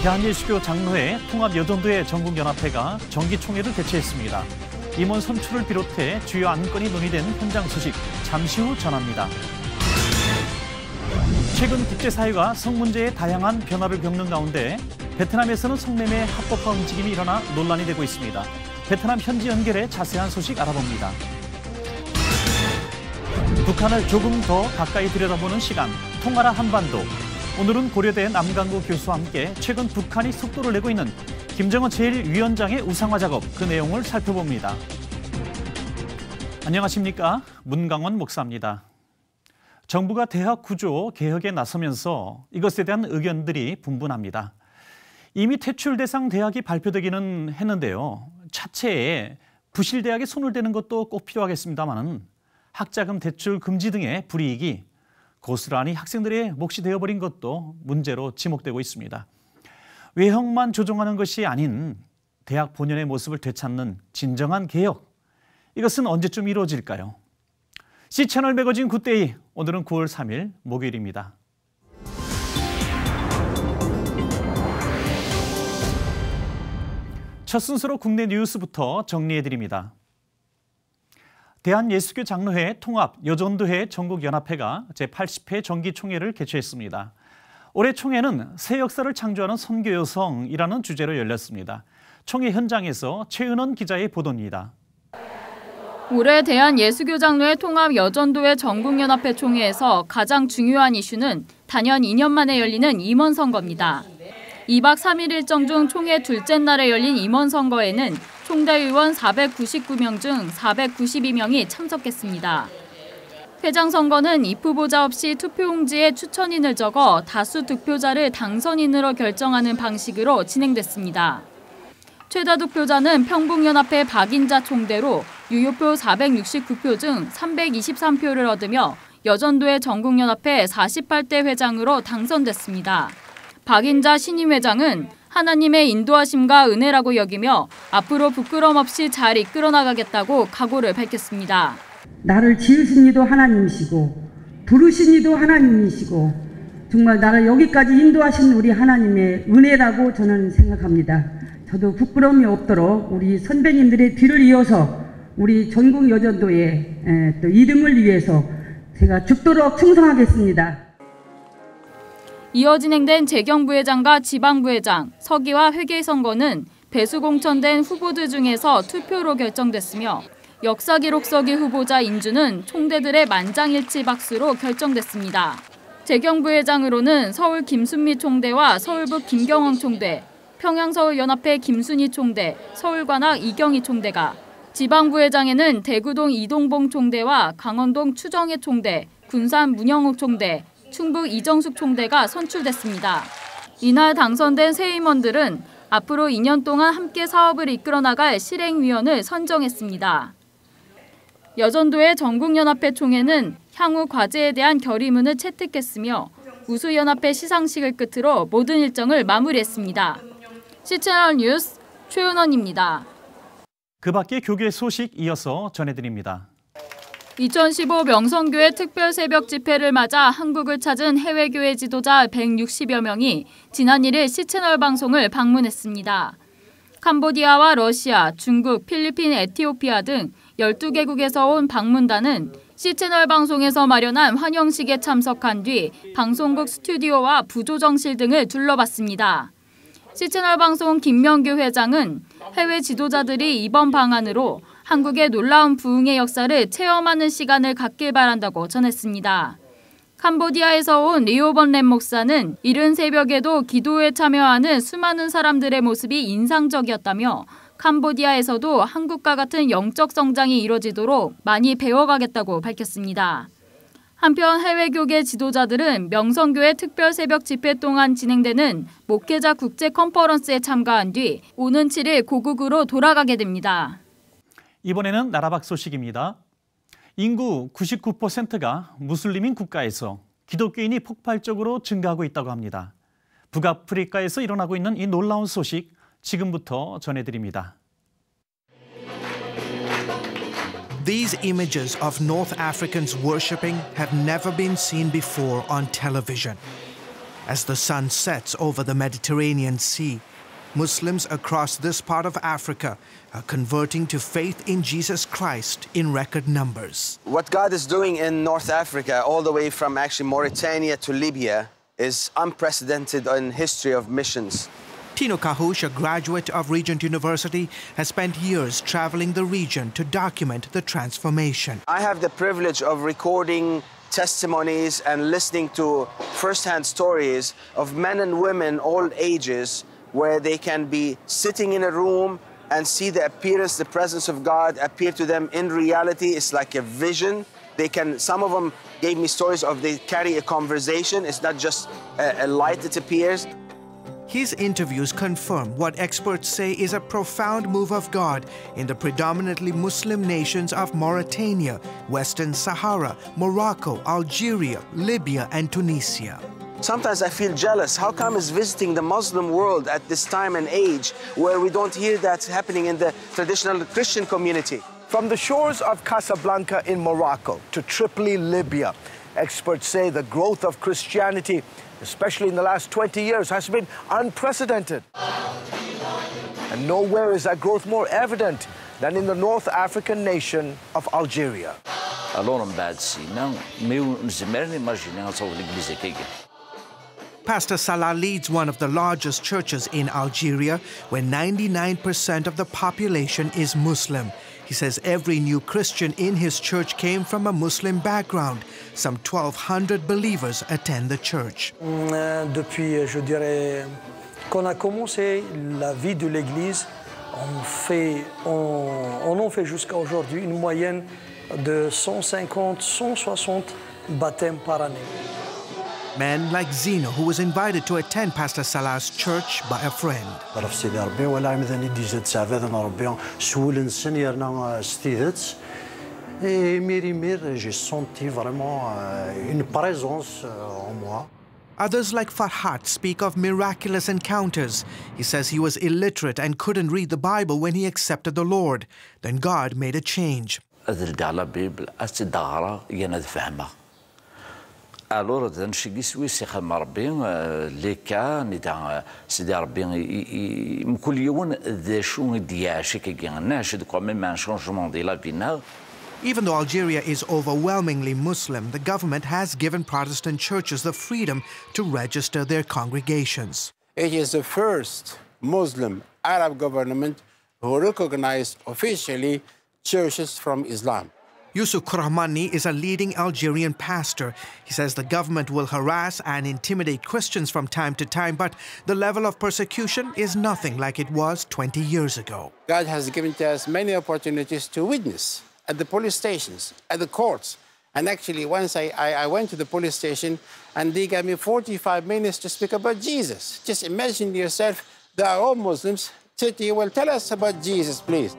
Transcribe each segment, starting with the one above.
대한예수교 장로회 통합여전도회 전국연합회가 정기총회를 개최했습니다. 임원 선출을 비롯해 주요 안건이 논의된 현장 소식 잠시 후 전합니다. 최근 국제사회가 성문제의 다양한 변화를 겪는 가운데 베트남에서는 성매매 합법화 움직임이 일어나 논란이 되고 있습니다. 베트남 현지 연결의 자세한 소식 알아봅니다. 북한을 조금 더 가까이 들여다보는 시간, 통하라 한반도. 오늘은 고려대 남강구 교수와 함께 최근 북한이 속도를 내고 있는 김정은 제1위원장의 우상화 작업, 그 내용을 살펴봅니다. 안녕하십니까? 문강원 목사입니다. 정부가 대학 구조 개혁에 나서면서 이것에 대한 의견들이 분분합니다. 이미 퇴출 대상 대학이 발표되기는 했는데요. 차체에 부실 대학에 손을 대는 것도 꼭 필요하겠습니다만 학자금 대출 금지 등의 불이익이 고스란히 학생들의 몫이 되어버린 것도 문제로 지목되고 있습니다. 외형만 조정하는 것이 아닌 대학 본연의 모습을 되찾는 진정한 개혁, 이것은 언제쯤 이루어질까요? C채널 매거진 굿데이, 오늘은 9월 3일 목요일입니다. 첫 순서로 국내 뉴스부터 정리해드립니다. 대한예수교 장로회 통합여전도회 전국연합회가 제80회 정기총회를 개최했습니다. 올해 총회는 새 역사를 창조하는 선교여성이라는 주제로 열렸습니다. 총회 현장에서 최은원 기자의 보도입니다. 올해 대한예수교 장로회 통합여전도회 전국연합회 총회에서 가장 중요한 이슈는 단연 2년 만에 열리는 임원 선거입니다. 2박 3일 일정 중 총회 둘째 날에 열린 임원 선거에는 총대 의원 499명 중 492명이 참석했습니다. 회장 선거는 입후보자 없이 투표용지에 추천인을 적어 다수 득표자를 당선인으로 결정하는 방식으로 진행됐습니다. 최다 득표자는 평북연합회 박인자 총대로 유효표 469표 중 323표를 얻으며 여전도회 전국연합회 48대 회장으로 당선됐습니다. 박인자 신임 회장은 하나님의 인도하심과 은혜라고 여기며 앞으로 부끄럼 없이 잘 이끌어 나가겠다고 각오를 밝혔습니다. 나를 지으신 이도 하나님이시고 부르신 이도 하나님이시고 정말 나를 여기까지 인도하신 우리 하나님의 은혜라고 저는 생각합니다. 저도 부끄러움이 없도록 우리 선배님들의 뒤를 이어서 우리 전국여전도의 또 이름을 위해서 제가 죽도록 충성하겠습니다. 이어 진행된 재경부회장과 지방부회장, 서기와 회계 선거는 배수 공천된 후보들 중에서 투표로 결정됐으며 역사 기록서기 후보자 인주는 총대들의 만장일치 박수로 결정됐습니다. 재경부회장으로는 서울 김순미 총대와 서울북 김경황 총대, 평양서울연합회 김순희 총대, 서울관악 이경희 총대가, 지방부회장에는 대구동 이동봉 총대와 강원동 추정혜 총대, 군산 문영욱 총대, 충북 이정숙 총대가 선출됐습니다. 이날 당선된 새 임원들은 앞으로 2년 동안 함께 사업을 이끌어 나갈 실행위원을 선정했습니다. 여전도회 전국연합회 총회는 향후 과제에 대한 결의문을 채택했으며 우수연합회 시상식을 끝으로 모든 일정을 마무리했습니다. C채널 뉴스 최은원입니다. 그 밖의 교계 소식 이어서 전해드립니다. 2015 명성교회 특별 새벽 집회를 맞아 한국을 찾은 해외교회 지도자 160여 명이 지난 1일 C채널 방송을 방문했습니다. 캄보디아와 러시아, 중국, 필리핀, 에티오피아 등 12개국에서 온 방문단은 C채널 방송에서 마련한 환영식에 참석한 뒤 방송국 스튜디오와 부조정실 등을 둘러봤습니다. C채널 방송 김명규 회장은 해외 지도자들이 이번 방안으로 한국의 놀라운 부흥의 역사를 체험하는 시간을 갖길 바란다고 전했습니다. 캄보디아에서 온 리오번 램 목사는 이른 새벽에도 기도에 참여하는 수많은 사람들의 모습이 인상적이었다며 캄보디아에서도 한국과 같은 영적 성장이 이뤄지도록 많이 배워가겠다고 밝혔습니다. 한편 해외교계 지도자들은 명성교회 특별 새벽 집회 동안 진행되는 목회자 국제 컨퍼런스에 참가한 뒤 오는 7일 고국으로 돌아가게 됩니다. 이번에는 나라 밖 소식입니다. 인구 99%가 무슬림인 국가에서 기독교인이 폭발적으로 증가하고 있다고 합니다. 북아프리카에서 일어나고 있는 이 놀라운 소식 지금부터 전해드립니다. These images of North Africans worshipping have never been seen before on television. as the sun sets over the Mediterranean Sea. Muslims across this part of Africa are converting to faith in Jesus Christ in record numbers. What God is doing in North Africa, all the way from actually Mauritania to Libya, is unprecedented in history of missions. Tino Kahush, a graduate of Regent University, has spent years traveling the region to document the transformation. I have the privilege of recording testimonies and listening to first-hand stories of men and women, all ages, where they can be sitting in a room and see the appearance, the presence of God appear to them in reality. It's like a vision. Some of them gave me stories of they carry a conversation. It's not just a light that appears. His interviews confirm what experts say is a profound move of God in the predominantly Muslim nations of Mauritania, Western Sahara, Morocco, Algeria, Libya, and Tunisia. Sometimes I feel jealous. How come it's visiting the Muslim world at this time and age where we don't hear that happening in the traditional Christian community? From the shores of Casablanca in Morocco to Tripoli, Libya, experts say the growth of Christianity, especially in the last 20 years, has been unprecedented. And nowhere is that growth more evident than in the North African nation of Algeria. Pastor Salah leads one of the largest churches in Algeria, where 99% of the population is Muslim. He says every new Christian in his church came from a Muslim background. Some 1,200 believers attend the church. Depuis, je dirais, qu'on a commencé la vie de l'Église, on en fait jusqu'à aujourd'hui une moyenne de 150, 160 baptêmes par année. Men like Zino, who was invited to attend Pastor Salah's church by a friend. J'ai senti vraiment une présence en moi. Others like Farhat speak of miraculous encounters. He says he was illiterate and couldn't read the Bible when he accepted the Lord. Then God made a change. Alors نشجي سويسي خدم ربي ليكا نتا سيدي ربي كل يوم ذا شو دياشي كي ناشد كمان un changement de la vie. Even though Algeria is overwhelmingly Muslim, the government has given Protestant churches the freedom to register their congregations. It is the first Muslim Arab government who recognized officially churches from Islam. Yusuf Kurahmani is a leading Algerian pastor. He says the government will harass and intimidate Christians from time to time, but the level of persecution is nothing like it was 20 years ago. God has given to us many opportunities to witness at the police stations, at the courts. And actually, once I went to the police station and they gave me 45 minutes to speak about Jesus. Just imagine yourself, they are all Muslims. Well, tell us about Jesus, please.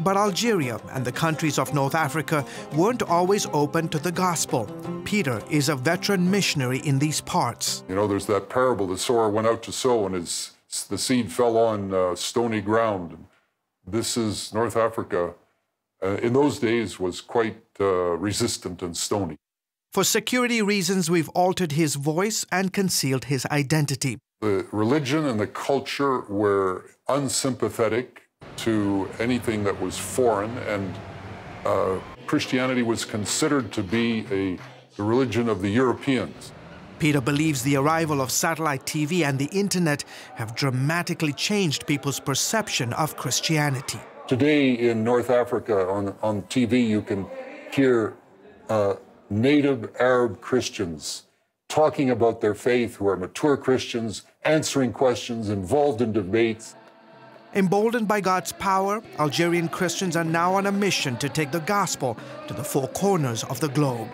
But Algeria and the countries of North Africa weren't always open to the gospel. Peter is a veteran missionary in these parts. You know, there's that parable, the sower went out to sow and the seed fell on stony ground. This is North Africa. In those days was quite resistant and stony. For security reasons, we've altered his voice and concealed his identity. The religion and the culture were unsympathetic to anything that was foreign, and Christianity was considered to be the religion of the Europeans. Peter believes the arrival of satellite TV and the internet have dramatically changed people's perception of Christianity. Today in North Africa on TV you can hear native Arab Christians talking about their faith, who are mature Christians, answering questions, involved in debates. Emboldened by God's power, Algerian Christians are now on a mission to take the gospel to the four corners of the globe.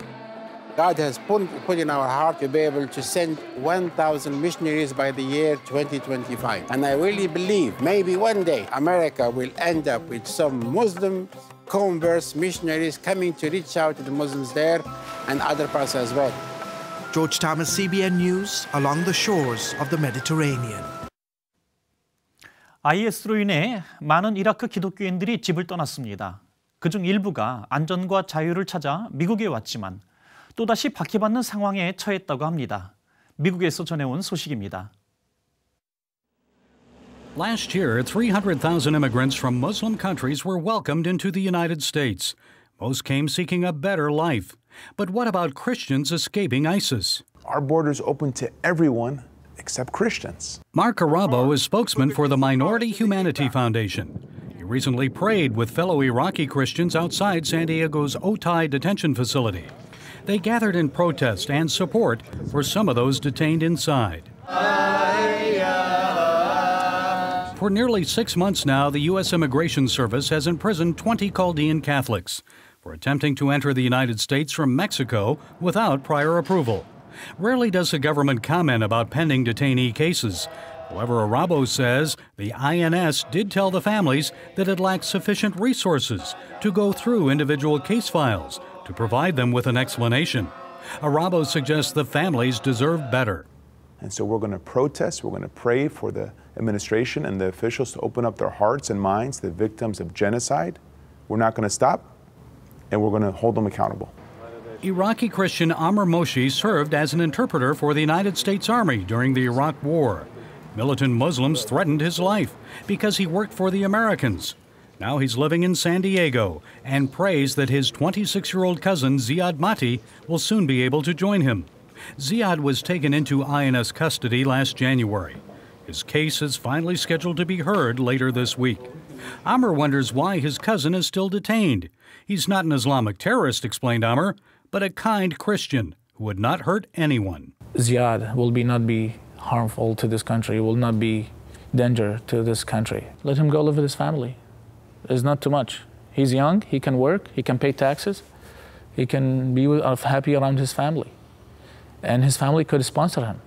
God has put in our heart to be able to send 1,000 missionaries by the year 2025. And I really believe maybe one day America will end up with some Muslim converts, missionaries coming to reach out to the Muslims there and other parts as well. George Thomas, CBN News, along the shores of the Mediterranean. IS로 인해 많은 이라크 기독교인들이 집을 떠났습니다. 그중 일부가 안전과 자유를 찾아 미국에 왔지만 또다시 박해받는 상황에 처했다고 합니다. 미국에서 전해온 소식입니다. Last year, 300,000 immigrants from Muslim countries were welcomed into the United States. Most came seeking a better life. But what about Christians escaping ISIS? Our border's open to everyone except Christians. Mark Arabo is spokesman for the Minority Humanity Foundation. He recently prayed with fellow Iraqi Christians outside San Diego's Otay detention facility. They gathered in protest and support for some of those detained inside. For nearly 6 months now, the U.S. Immigration Service has imprisoned 20 Chaldean Catholics for attempting to enter the United States from Mexico without prior approval. Rarely does the government comment about pending detainee cases. However, Arabo says the INS did tell the families that it lacked sufficient resources to go through individual case files to provide them with an explanation. Arabo suggests the families deserve better. And so we're going to protest, we're going to pray for the administration and the officials to open up their hearts and minds to the victims of genocide. We're not going to stop, and we're going to hold them accountable. Iraqi Christian Amr Moshi served as an interpreter for the United States Army during the Iraq War. Militant Muslims threatened his life because he worked for the Americans. Now he's living in San Diego and prays that his 26-year-old cousin Ziad Mati will soon be able to join him. Ziad was taken into INS custody last January. His case is finally scheduled to be heard later this week. Amr wonders why his cousin is still detained. He's not an Islamic terrorist, explained Amr, but a kind Christian who would not hurt anyone. Ziad will not be harmful to this country, will not be danger to this country. Let him go live with his family. It's not too much. He's young, he can work, he can pay taxes, he can be happy around his family. And his family could sponsor him.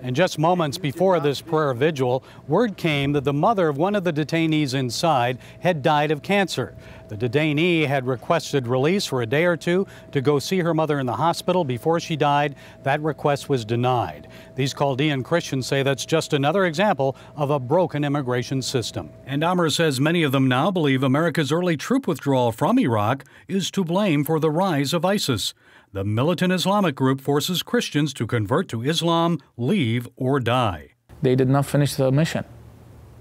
And just moments before this prayer vigil, word came that the mother of one of the detainees inside had died of cancer. The detainee had requested release for a day or two to go see her mother in the hospital before she died. That request was denied. These Chaldean Christians say that's just another example of a broken immigration system. And Amr says many of them now believe America's early troop withdrawal from Iraq is to blame for the rise of ISIS. The militant Islamic group forces Christians to convert to Islam, leave, or die. They did not finish the mission.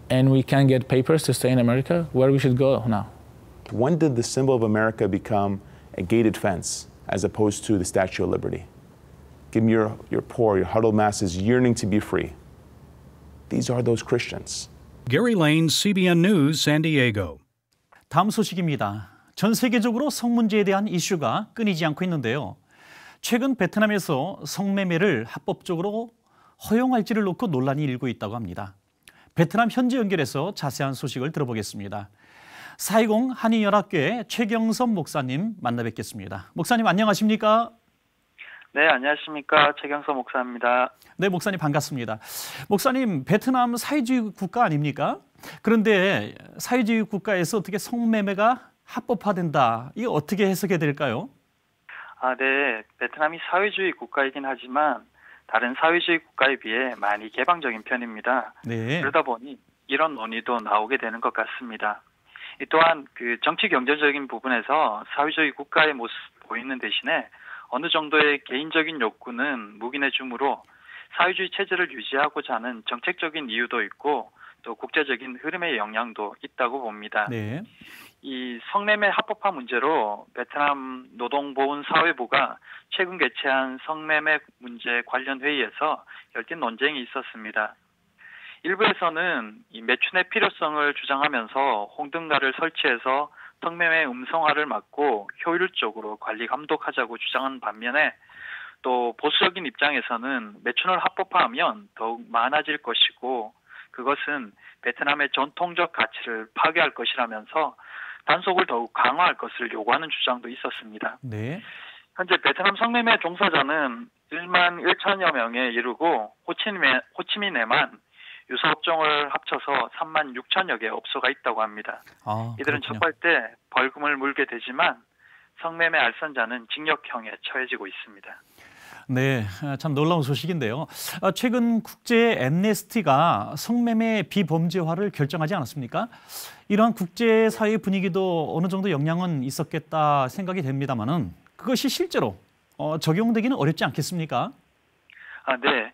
And we can't get papers to stay in America. Where we should go now? When did the symbol of America become a gated fence as opposed to the Statue of Liberty? Give me your poor, your huddled masses yearning to be free. These are those Christians. Gary Lane, CBN News, San Diego. 다음 소식입니다. 전 세계적으로 성 문제에 대한 이슈가 끊이지 않고 있는데요. 최근 베트남에서 성매매를 합법적으로 허용할지를 놓고 논란이 일고 있다고 합니다. 베트남 현지 연결해서 자세한 소식을 들어보겠습니다. 420 한인연합교회 최경섭 목사님 만나 뵙겠습니다. 목사님 안녕하십니까? 네, 안녕하십니까. 최경섭 목사입니다. 네, 목사님 반갑습니다. 목사님, 베트남 사회주의 국가 아닙니까? 그런데 사회주의 국가에서 어떻게 성매매가 합법화된다. 이게 어떻게 해석이 될까요? 네. 베트남이 사회주의 국가이긴 하지만 다른 사회주의 국가에 비해 많이 개방적인 편입니다. 네. 그러다 보니 이런 논의도 나오게 되는 것 같습니다. 또한 그 정치 경제적인 부분에서 사회주의 국가의 모습 보이는 대신에 어느 정도의 개인적인 욕구는 묵인해 주므로 사회주의 체제를 유지하고자 하는 정책적인 이유도 있고 또 국제적인 흐름의 영향도 있다고 봅니다. 네. 이 성매매 합법화 문제로 베트남 노동보훈사회부가 최근 개최한 성매매 문제 관련 회의에서 열띤 논쟁이 있었습니다. 일부에서는 이 매춘의 필요성을 주장하면서 홍등가를 설치해서 성매매 음성화를 막고 효율적으로 관리 감독하자고 주장한 반면에 또 보수적인 입장에서는 매춘을 합법화하면 더욱 많아질 것이고 그것은 베트남의 전통적 가치를 파괴할 것이라면서 단속을 더욱 강화할 것을 요구하는 주장도 있었습니다. 네. 현재 베트남 성매매 종사자는 1만 1천여 명에 이르고 호치민에만 유사업종을 합쳐서 3만 6천여 개의 업소가 있다고 합니다. 이들은 첩할 때 벌금을 물게 되지만 성매매 알선자는 징역형에 처해지고 있습니다. 네, 참 놀라운 소식인데요. 최근 국제 앰네스티가 성매매 비범죄화를 결정하지 않았습니까? 이러한 국제사회 분위기도 어느 정도 영향은 있었겠다 생각이 됩니다만은 그것이 실제로 적용되기는 어렵지 않겠습니까? 네.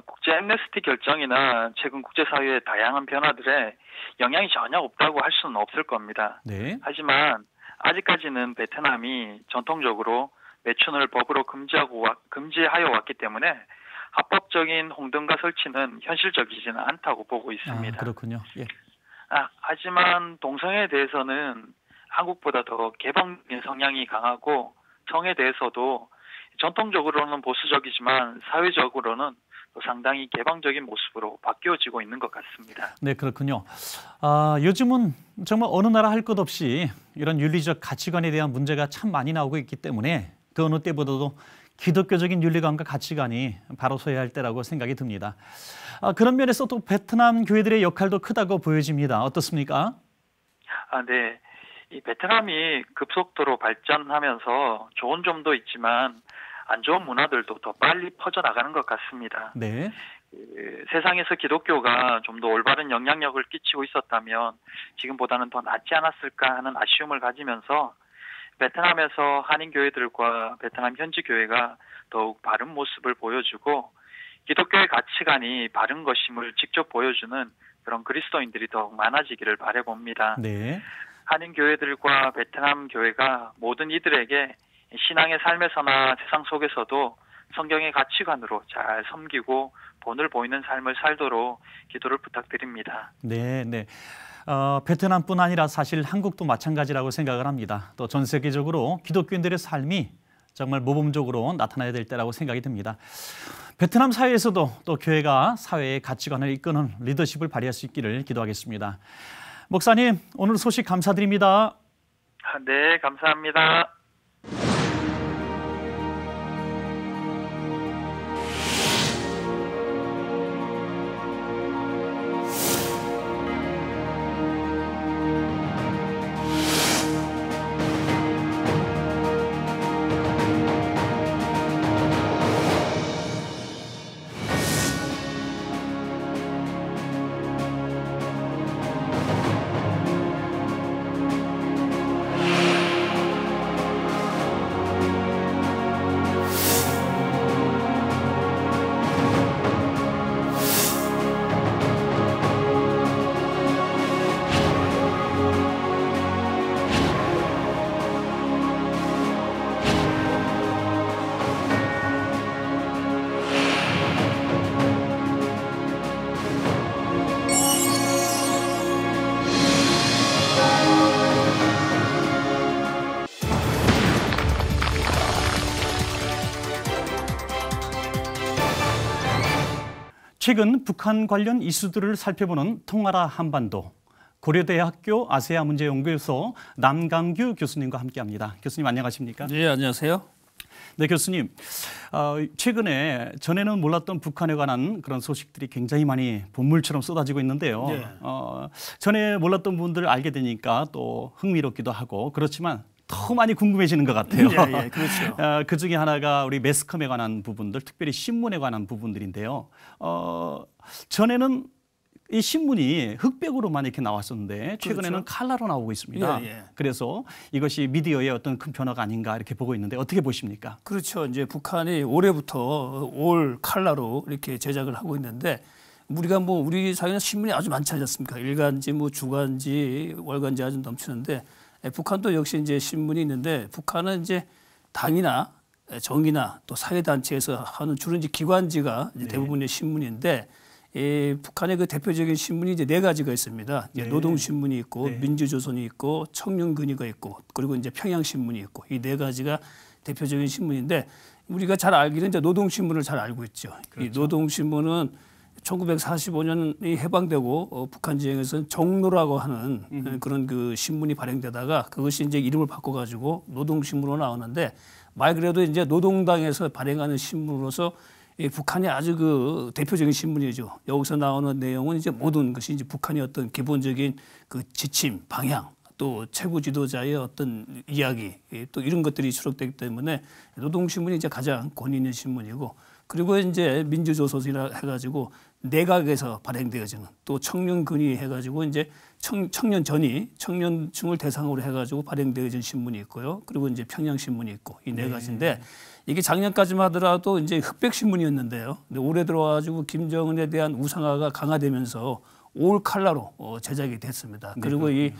국제 엠네스티 결정이나 최근 국제사회의 다양한 변화들에 영향이 전혀 없다고 할 수는 없을 겁니다. 네. 하지만 아직까지는 베트남이 전통적으로 매춘을 법으로 금지하여 왔기 때문에 합법적인 홍등가 설치는 현실적이지는 않다고 보고 있습니다. 그렇군요. 예. 하지만 동성애에 대해서는 한국보다 더 개방적인 성향이 강하고 성에 대해서도 전통적으로는 보수적이지만 사회적으로는 또 상당히 개방적인 모습으로 바뀌어지고 있는 것 같습니다. 네, 그렇군요. 요즘은 정말 어느 나라 할 것 없이 이런 윤리적 가치관에 대한 문제가 참 많이 나오고 있기 때문에 그 어느 때보다도 기독교적인 윤리관과 가치관이 바로 서야 할 때라고 생각이 듭니다. 그런 면에서 또 베트남 교회들의 역할도 크다고 보여집니다. 어떻습니까? 네. 이 베트남이 급속도로 발전하면서 좋은 점도 있지만 안 좋은 문화들도 더 빨리 퍼져나가는 것 같습니다. 네. 세상에서 기독교가 좀 더 올바른 영향력을 끼치고 있었다면 지금보다는 더 낫지 않았을까 하는 아쉬움을 가지면서 베트남에서 한인교회들과 베트남 현지 교회가 더욱 바른 모습을 보여주고 기독교의 가치관이 바른 것임을 직접 보여주는 그런 그리스도인들이 더욱 많아지기를 바라봅니다. 네. 한인교회들과 베트남 교회가 모든 이들에게 신앙의 삶에서나 세상 속에서도 성경의 가치관으로 잘 섬기고 본을 보이는 삶을 살도록 기도를 부탁드립니다. 네, 네. 베트남뿐 아니라 사실 한국도 마찬가지라고 생각을 합니다. 또 전 세계적으로 기독교인들의 삶이 정말 모범적으로 나타나야 될 때라고 생각이 듭니다. 베트남 사회에서도 또 교회가 사회의 가치관을 이끄는 리더십을 발휘할 수 있기를 기도하겠습니다. 목사님, 오늘 소식 감사드립니다. 네, 감사합니다. 최근 북한 관련 이슈들을 살펴보는 통하라 한반도. 고려대학교 아세아문제연구소 남강규 교수님과 함께합니다. 교수님 안녕하십니까? 네, 안녕하세요. 네, 교수님. 최근에 전에는 몰랐던 북한에 관한 그런 소식들이 굉장히 많이 본물처럼 쏟아지고 있는데요. 네. 전에 몰랐던 분들 알게 되니까 또 흥미롭기도 하고 그렇지만 더 많이 궁금해지는 것 같아요. 예, 그렇죠. 그 중에 하나가 우리 매스컴에 관한 부분들, 특별히 신문에 관한 부분들인데요. 전에는 이 신문이 흑백으로만 이렇게 나왔었는데 최근에는 그렇죠. 칼라로 나오고 있습니다. 예, 예. 그래서 이것이 미디어의 어떤 큰 변화가 아닌가 이렇게 보고 있는데 어떻게 보십니까? 그렇죠. 이제 북한이 올해부터 올 칼라로 이렇게 제작을 하고 있는데 우리가 우리 사회는 신문이 아주 많지 않습니까? 일간지, 주간지, 월간지 아주 넘치는데 북한도 역시 이제 신문이 있는데 북한은 이제 당이나 정이나 또 사회단체에서 하는 주로 이제 기관지가 이제 대부분의 신문인데 북한의 그 대표적인 신문이 이제 4가지가 있습니다. 이제 노동신문이 있고 민주조선이 있고 청년근위가 있고 그리고 이제 평양신문이 있고 이 4가지가 대표적인 신문인데 우리가 잘 알기는 이제 노동신문을 잘 알고 있죠. 그렇죠. 이 노동신문은 1945년이 해방되고 북한 지형에서는 정노라고 하는 그런 그 신문이 발행되다가 그것이 이제 이름을 바꿔가지고 노동신문으로 나오는데 말 그래도 이제 노동당에서 발행하는 신문으로서 이 북한이 아주 그 대표적인 신문이죠. 여기서 나오는 내용은 이제 모든 것이 이제 북한의 어떤 기본적인 그 지침, 방향, 또 최고 지도자의 어떤 이야기, 또 이런 것들이 수록되기 때문에 노동신문이 이제 가장 권위 있는 신문이고 그리고 이제 민주조선이라 해가지고 내각에서 발행되어지는 또 청년근이 해가지고 이제 청년층을 대상으로 해가지고 발행되어진 신문이 있고요. 그리고 이제 평양신문이 있고 이 네 가지인데 이게 작년까지만 하더라도 이제 흑백신문이었는데요. 근데 올해 들어와가지고 김정은에 대한 우상화가 강화되면서 올 컬러로 제작이 됐습니다. 그리고 이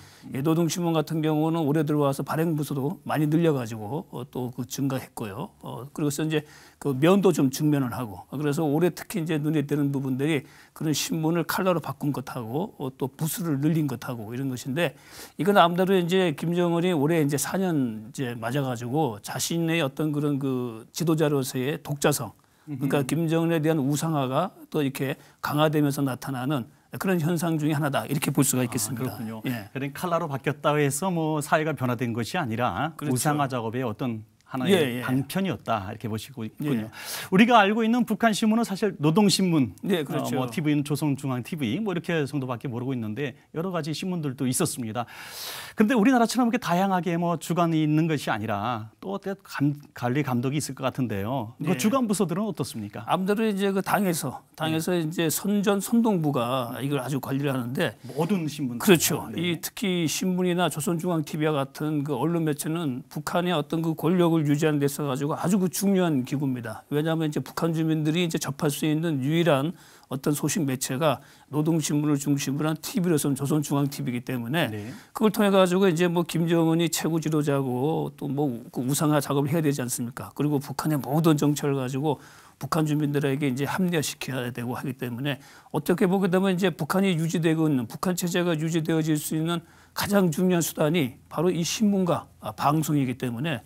노동신문 같은 경우는 올해 들어와서 발행 부수도 많이 늘려가지고 또 그 증가했고요. 그래서 이제 그 면도 좀 증면을 하고 그래서 올해 특히 이제 눈에 띄는 부분들이 그런 신문을 컬러로 바꾼 것하고 또 부수를 늘린 것하고 이런 것인데 이건 아무래도 이제 김정은이 올해 이제 4년 이제 맞아가지고 자신의 어떤 그런 그 지도자로서의 독자성 그러니까 김정은에 대한 우상화가 또 이렇게 강화되면서 나타나는 그런 현상 중에 하나다 이렇게 볼 수가 있겠습니다. 그렇군요. 예. 그러니까 컬러로 바뀌었다고 해서 뭐 사회가 변화된 것이 아니라 그렇죠. 우상화 작업의 어떤 하나의 예. 방편이었다 이렇게 보시고 있군요. 예. 우리가 알고 있는 북한 신문은 사실 노동신문, 네, 그렇죠. 뭐 TV는 조선중앙TV 뭐 이렇게 정도밖에 모르고 있는데 여러 가지 신문들도 있었습니다. 그런데 우리나라처럼 이렇게 다양하게 뭐 주간이 있는 것이 아니라 또 어때 관리 감독이 있을 것 같은데요. 그 네. 주간 부서들은 어떻습니까? 아무래도 이제 그 당에서 이제 선동부가 이걸 아주 관리를 하는데 모든 신문 그렇죠. 이 특히 신문이나 조선중앙TV와 같은 그 언론 매체는 북한의 어떤 그 권력을 유지하는 데 있어 가지고 아주 그 중요한 기구입니다. 왜냐하면 이제 북한 주민들이 이제 접할 수 있는 유일한 어떤 소식 매체가 노동신문을 중심으로 한 TV로서는 조선중앙TV이기 때문에 그걸 통해 가지고 이제 뭐 김정은이 최고 지도자고 또 뭐 그 우상화 작업을 해야 되지 않습니까? 그리고 북한의 모든 정책을 가지고 북한 주민들에게 이제 합리화시켜야 되고 하기 때문에 어떻게 보게 되면 이제 북한이 유지되고 있는 북한 체제가 유지되어질 수 있는 가장 중요한 수단이 바로 이 신문과 방송이기 때문에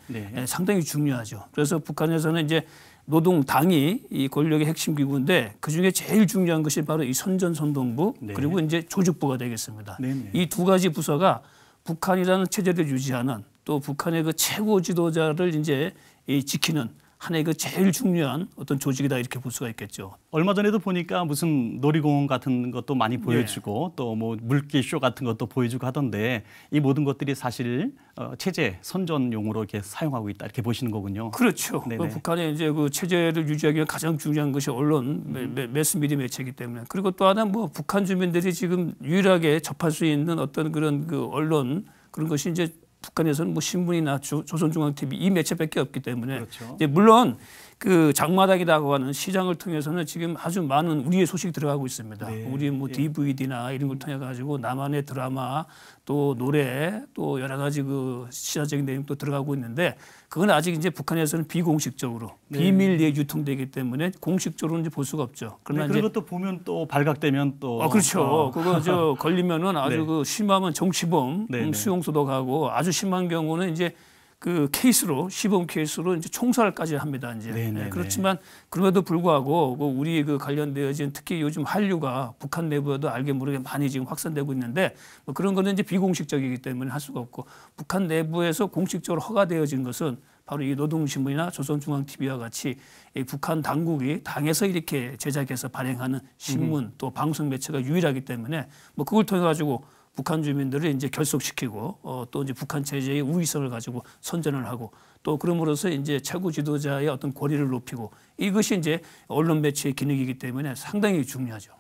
상당히 중요하죠. 그래서 북한에서는 이제 노동당이 이 권력의 핵심 기구인데 그중에 제일 중요한 것이 바로 이 선전선동부 그리고 이제 조직부가 되겠습니다. 이 두 가지 부서가 북한이라는 체제를 유지하는 또 북한의 그 최고 지도자를 이제 지키는 하나의 그 제일 중요한 어떤 조직이다 이렇게 볼 수가 있겠죠. 얼마 전에도 보니까 무슨 놀이공원 같은 것도 많이 보여주고 또 뭐 물개쇼 같은 것도 보여주고 하던데 이 모든 것들이 사실 체제 선전용으로 이렇게 사용하고 있다 이렇게 보시는 거군요. 그렇죠. 그 북한의 이제 그 체제를 유지하기 위해 가장 중요한 것이 언론, 매스미디어 매체이기 때문에 그리고 또 하나 뭐 북한 주민들이 지금 유일하게 접할 수 있는 어떤 그런 그 언론 그런 것이 이제 북한에서는 뭐 신문이나 조선중앙TV 이 매체밖에 없기 때문에 이제 물론 그 장마당이라고 하는 시장을 통해서는 지금 아주 많은 우리의 소식이 들어가고 있습니다. 우리 뭐 DVD나 이런 걸 통해 가지고 나만의 드라마 또 노래 또 여러 가지 그 시사적인 내용도 들어가고 있는데 그건 아직 이제 북한에서는 비공식적으로 비밀리에 유통되기 때문에 공식적으로는 이제 볼 수가 없죠. 그러나 그런 것도 보면 또 발각되면 또 그렇죠. 그거 저 걸리면은 아주 그 심하면 정치범 수용소도 가고 아주 심한 경우는 이제 그 케이스로 시범 케이스로 이제 총살까지 합니다. 이제 그렇지만 그럼에도 불구하고 우리 그 관련되어진 특히 요즘 한류가 북한 내부에도 알게 모르게 많이 지금 확산되고 있는데 뭐 그런 거는 이제 비공식적이기 때문에 할 수가 없고 북한 내부에서 공식적으로 허가되어진 것은 바로 이 노동신문이나 조선중앙TV와 같이 이 북한 당국이 당에서 이렇게 제작해서 발행하는 신문 또 방송 매체가 유일하기 때문에 뭐 그걸 통해 가지고 북한 주민들을 이제 결속시키고 또 이제 북한 체제의 우위성을 가지고 선전을 하고 또 그럼으로써 이제 최고 지도자의 어떤 권위를 높이고 이것이 이제 언론 매체의 기능이기 때문에 상당히 중요하죠.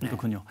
그렇군요.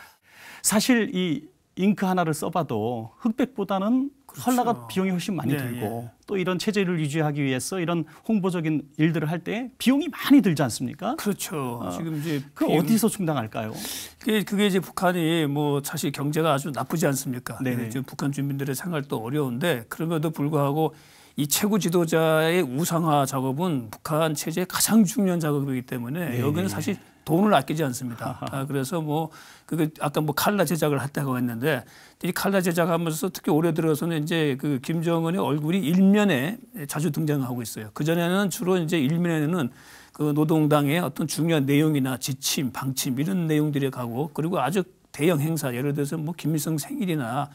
사실 이 잉크 하나를 써봐도 흑백보다는 컬러가 비용이 훨씬 많이 들고 또 이런 체제를 유지하기 위해서 이런 홍보적인 일들을 할 때 비용이 많이 들지 않습니까? 그렇죠. 지금 이제 어디서 충당할까요? 그게 이제 북한이 뭐 사실 경제가 아주 나쁘지 않습니까? 지금 북한 주민들의 생활도 어려운데 그럼에도 불구하고 이 최고 지도자의 우상화 작업은 북한 체제의 가장 중요한 작업이기 때문에 여기는 사실 돈을 아끼지 않습니다. 그래서 뭐 그게 아까 뭐 칼라 제작을 했다고 했는데 이 칼라 제작하면서 특히 올해 들어서는 이제 그 김정은의 얼굴이 일면에 자주 등장하고 있어요. 그 전에는 주로 이제 일면에는 그 노동당의 어떤 중요한 내용이나 지침, 방침 이런 내용들이 가고 그리고 아주 대형 행사 예를 들어서 뭐 김일성 생일이나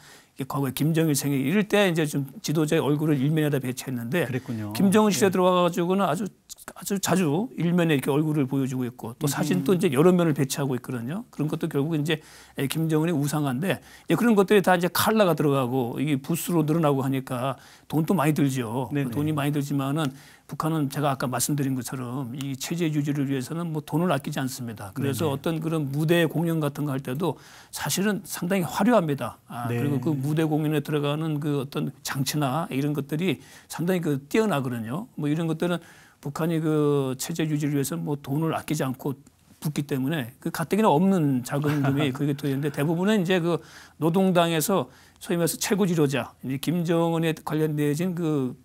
과거에 김정일 생일 이럴 때 이제 좀 지도자의 얼굴을 일면에다 배치했는데 김정은 시대 들어와가지고는 아주 아주 자주 일면에 이렇게 얼굴을 보여주고 있고 또 사진도 이제 여러 면을 배치하고 있거든요. 그런 것도 결국 이제 김정은의 우상화인데 그런 것들이 다 이제 칼라가 들어가고 이게 부스로 늘어나고 하니까 돈도 많이 들죠. 돈이 많이 들지만은 북한은 제가 아까 말씀드린 것처럼 이 체제 유지를 위해서는 뭐 돈을 아끼지 않습니다. 그래서 어떤 그런 무대 공연 같은 거 할 때도 사실은 상당히 화려합니다. 그리고 그 무대 공연에 들어가는 그 어떤 장치나 이런 것들이 상당히 그 뛰어나거든요. 뭐 이런 것들은 북한이 그 체제 유지를 위해서는 뭐 돈을 아끼지 않고 붙기 때문에 그 가뜩이나 없는 자금금이 그게 되는데 대부분은 이제 그 노동당에서 소위 말해서 최고 지도자 김정은에 관련되어진 그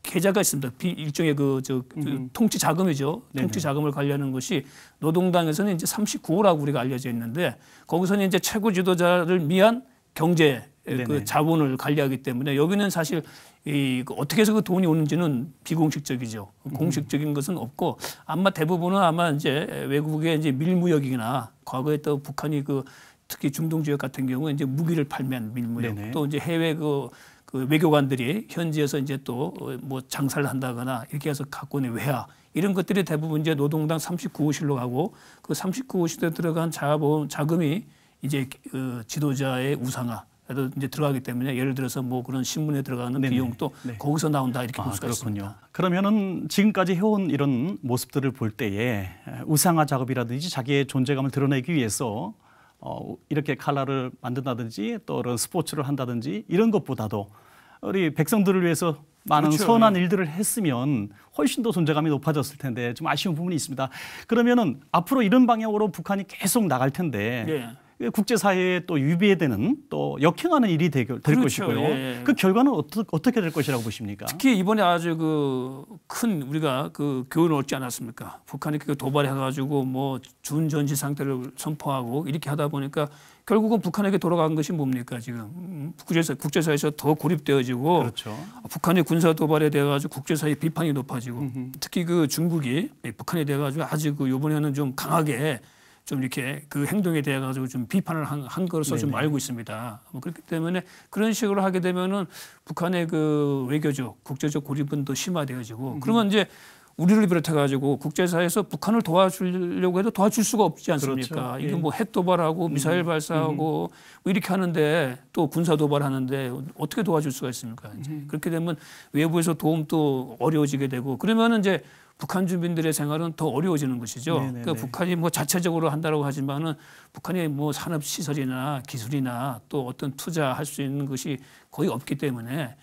계좌가 있습니다. 일종의 그 통치 자금이죠. 통치 자금을 관리하는 것이 노동당에서는 이제 39호라고 우리가 알려져 있는데 거기서는 이제 최고 지도자를 위한 경제 그 자본을 관리하기 때문에 여기는 사실 어떻게 해서 그 돈이 오는지는 비공식적이죠. 공식적인 것은 없고 아마 대부분은 아마 이제 외국의 이제 밀무역이나 과거에 또 북한이 그 특히 중동 지역 같은 경우 이제 무기를 팔면 밀무역 또 이제 해외 그 외교관들이 현지에서 이제 또 뭐 장사를 한다거나 이렇게 해서 갖고 오는 외화 이런 것들이 대부분 이제 노동당 39호실로 가고 그 39호실에 들어간 자금이 이제 그 지도자의 우상화에도 이제 들어가기 때문에 예를 들어서 뭐 그런 신문에 들어가는 비용도 거기서 나온다 이렇게 볼 수가 있습니다. 그러면은 지금까지 해온 이런 모습들을 볼 때에 우상화 작업이라든지 자기의 존재감을 드러내기 위해서 이렇게 칼라를 만든다든지 또 그런 스포츠를 한다든지 이런 것보다도 우리 백성들을 위해서 많은 선한 일들을 했으면 훨씬 더 존재감이 높아졌을 텐데 좀 아쉬운 부분이 있습니다. 그러면은 앞으로 이런 방향으로 북한이 계속 나갈 텐데 국제사회에 또 유비되는 또 역행하는 일이 될 것이고요. 그 결과는 어떻게 될 것이라고 보십니까? 특히 이번에 아주 그 큰 우리가 그 교훈을 얻지 않았습니까? 북한이 그 도발해가지고 뭐 준전시 상태를 선포하고 이렇게 하다 보니까 결국은 북한에게 돌아간 것이 뭡니까 지금 국제사회에서 더 고립되어지고 북한의 군사 도발에 대해 가지고 국제사회 비판이 높아지고 특히 그 중국이 북한에 대해 가지고 아주 그 이번에는 좀 강하게 좀 이렇게 그 행동에 대해 가지고 좀 비판을 한 것으로 좀 알고 있습니다. 그렇기 때문에 그런 식으로 하게 되면은 북한의 그 외교적, 국제적 고립은 더 심화되어지고 그러면 이제 우리를 비롯해 가지고 국제사회에서 북한을 도와주려고 해도 도와줄 수가 없지 않습니까? 이게 뭐 핵 도발하고 미사일 발사하고 뭐 이렇게 하는데 또 군사 도발하는데 어떻게 도와줄 수가 있습니까? 이제 그렇게 되면 외부에서 도움도 어려워지게 되고 그러면은 이제 북한 주민들의 생활은 더 어려워지는 것이죠. 그러니까 북한이 뭐 자체적으로 한다고 하지만은 북한이 뭐 산업 시설이나 기술이나 또 어떤 투자할 수 있는 것이 거의 없기 때문에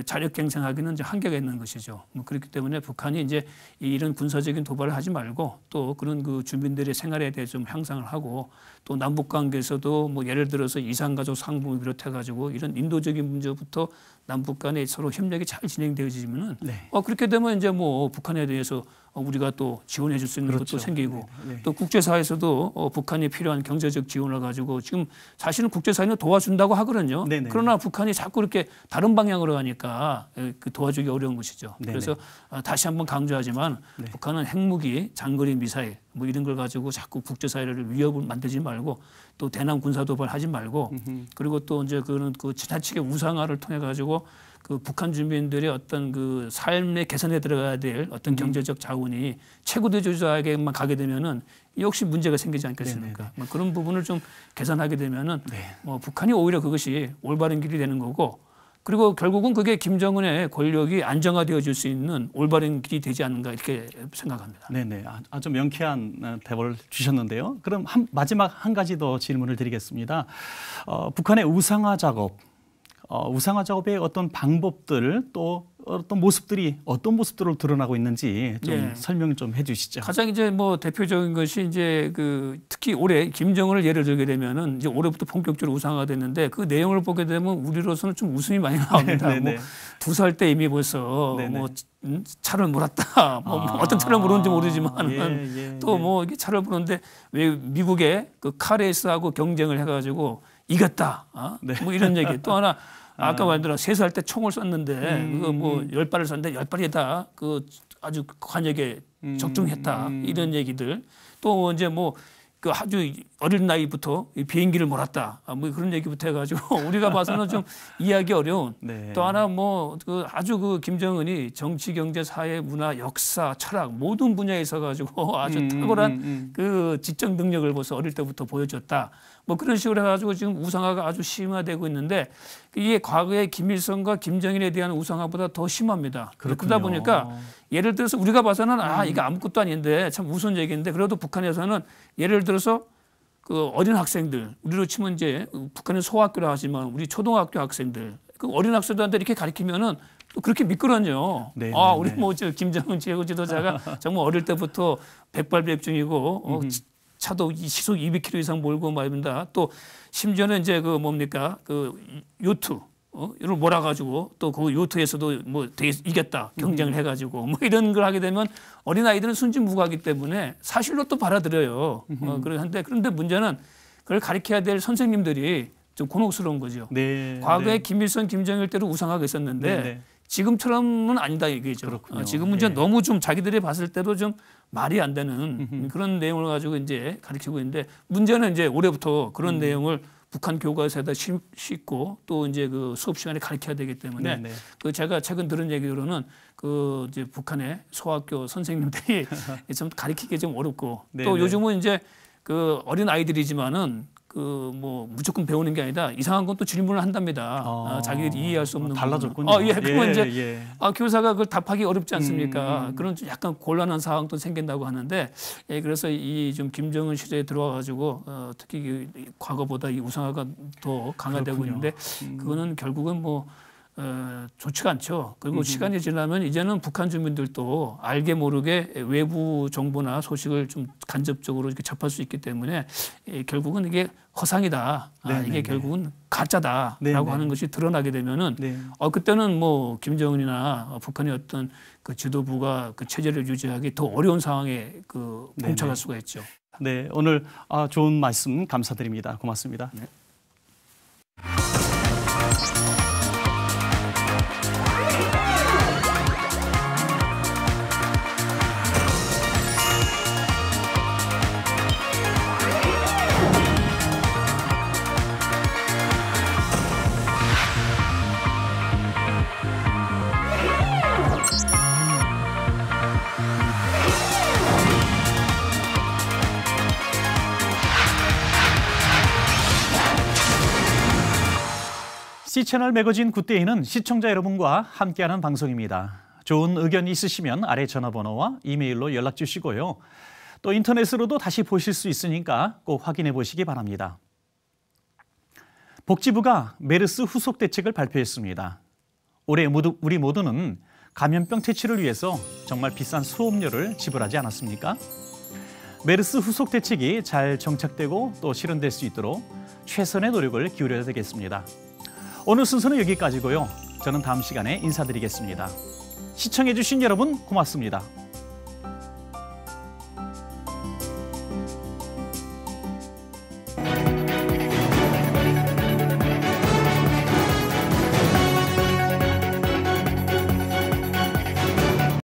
자력 갱생하기는 이제 한계가 있는 것이죠. 그렇기 때문에 북한이 이제 이런 군사적인 도발을 하지 말고 또 그런 그 주민들의 생활에 대해 좀 향상을 하고 또 남북 관계에서도 뭐 예를 들어서 이산가족 상봉을 비롯해 가지고 이런 인도적인 문제부터 남북 간에 서로 협력이 잘 진행되어지면은 그렇게 되면 이제 뭐 북한에 대해서 우리가 또 지원해 줄 수 있는 것도 생기고 또 국제사회에서도 북한이 필요한 경제적 지원을 가지고 지금 사실은 국제사회는 도와준다고 하거든요. 그러나 북한이 자꾸 이렇게 다른 방향으로 가니까 그 도와주기 어려운 것이죠. 그래서 다시 한번 강조하지만 북한은 핵무기, 장거리 미사일 뭐 이런 걸 가지고 자꾸 국제사회를 위협을 만들지 말고 또 대남 군사 도발하지 말고 그리고 또 이제 그런 그 지나치게 우상화를 통해 가지고 그 북한 주민들의 어떤 그 삶의 개선에 들어가야 될 어떤 경제적 자원이 최고 지도자에게만 가게 되면은 역시 문제가 생기지 않겠습니까? 뭐 그런 부분을 좀 개선하게 되면은 뭐 북한이 오히려 그것이 올바른 길이 되는 거고 그리고 결국은 그게 김정은의 권력이 안정화되어질 수 있는 올바른 길이 되지 않는가 이렇게 생각합니다. 네네, 아주 명쾌한 대답을 주셨는데요. 그럼 마지막 한 가지 더 질문을 드리겠습니다. 북한의 우상화 작업의 어떤 방법들 또 어떤 모습들이 어떤 모습들로 드러나고 있는지 좀 설명 좀 해주시죠. 가장 이제 뭐 대표적인 것이 이제 그 특히 올해 김정은을 예를 들게 되면은 이제 올해부터 본격적으로 우상화됐는데 그 내용을 보게 되면 우리로서는 좀 웃음이 많이 나옵니다. 뭐 2살 때 이미 벌써 뭐 차를 몰았다. 뭐 어떤 차를 몰았는지 모르지만 또 뭐 이게 차를 몰았는데 왜 미국의 그 카레이스하고 경쟁을 해가지고 이겼다. 뭐 이런 얘기. 또 하나 아까 말대로 3살 때 총을 쐈는데 그거 뭐 10발을 쐈는데 10발이 다 그 아주 관역에 적중했다. 이런 얘기들. 또 이제 뭐 그 아주 어린 나이부터 비행기를 몰았다. 뭐 그런 얘기부터 해가지고 우리가 봐서는 좀 이해하기 어려운. 네. 또 하나 뭐 그 아주 그 김정은이 정치, 경제, 사회, 문화, 역사, 철학 모든 분야에 있어가지고 아주 탁월한 그 지적 능력을 벌써 어릴 때부터 보여줬다. 뭐 그런 식으로 해가지고 지금 우상화가 아주 심화되고 있는데 이게 과거에 김일성과 김정일에 대한 우상화보다 더 심합니다. 그러다 보니까 예를 들어서 우리가 봐서는 이게 아무것도 아닌데 참 무서운 얘기인데 그래도 북한에서는 예를 들어서 그 어린 학생들 우리로 치면 이제 북한은 소학교라 하지만 우리 초등학교 학생들 그 어린 학생들한테 이렇게 가르치면은 또 그렇게 미끄러져. 네, 우리 뭐 저 김정은 최고 지도자가 정말 어릴 때부터 백발백중이고 차도 시속 200km 이상 몰고 말입니다. 또 심지어는 이제 그 뭡니까 그 요트 이걸 몰아가지고 또 그 요트에서도 뭐 되게 이겼다 경쟁을 해가지고 뭐 이런 걸 하게 되면 어린 아이들은 순진무구하기 때문에 사실로 또 받아들여요. 그런데 문제는 그걸 가르쳐야 될 선생님들이 좀 곤혹스러운 거죠. 네, 과거에 네. 김일성, 김정일 때로 우상화가 있었는데 네, 네. 지금처럼은 아니다 이거죠. 지금은 이제 너무 좀 자기들이 봤을 때도 좀 말이 안 되는 그런 내용을 가지고 이제 가르치고 있는데 문제는 이제 올해부터 그런 내용을 북한 교과서에다 싣고 또 이제 그 수업 시간에 가르쳐야 되기 때문에 네, 네. 그 제가 최근 들은 얘기로는 그 이제 북한의 소학교 선생님들이 좀 가르치기 좀 어렵고 네, 또 네. 요즘은 이제 그 어린 아이들이지만은 그 뭐 무조건 배우는 게 아니다. 이상한 건 또 질문을 한답니다. 자기들이 이해할 수 없는 달라졌군요. 예, 그러면 예, 이제 예. 교사가 그걸 답하기 어렵지 않습니까? 그런 좀 약간 곤란한 상황도 생긴다고 하는데, 그래서 이 좀 김정은 시대에 들어와가지고 특히 과거보다 이 우상화가 더 강화되고 그렇군요. 있는데, 그거는 결국은 뭐 좋지가 않죠. 그리고 시간이 지나면 이제는 북한 주민들도 알게 모르게 외부 정보나 소식을 좀 간접적으로 이렇게 접할 수 있기 때문에 결국은 이게 허상이다. 이게 결국은 가짜다라고 하는 것이 드러나게 되면은 그때는 뭐 김정은이나 북한의 어떤 그 지도부가 그 체제를 유지하기 더 어려운 상황에 그 봉착할 수가 있죠. 네, 오늘 좋은 말씀 감사드립니다. 고맙습니다. 네. C채널 매거진 굿데이는 시청자 여러분과 함께하는 방송입니다. 좋은 의견 있으시면 아래 전화번호와 이메일로 연락 주시고요. 또 인터넷으로도 다시 보실 수 있으니까 꼭 확인해 보시기 바랍니다. 복지부가 메르스 후속 대책을 발표했습니다. 올해 우리 모두는 감염병 퇴치를 위해서 정말 비싼 수업료를 지불하지 않았습니까? 메르스 후속 대책이 잘 정착되고 또 실현될 수 있도록 최선의 노력을 기울여야 되겠습니다. 오늘 순서는 여기까지고요. 저는 다음 시간에 인사드리겠습니다. 시청해주신 여러분 고맙습니다.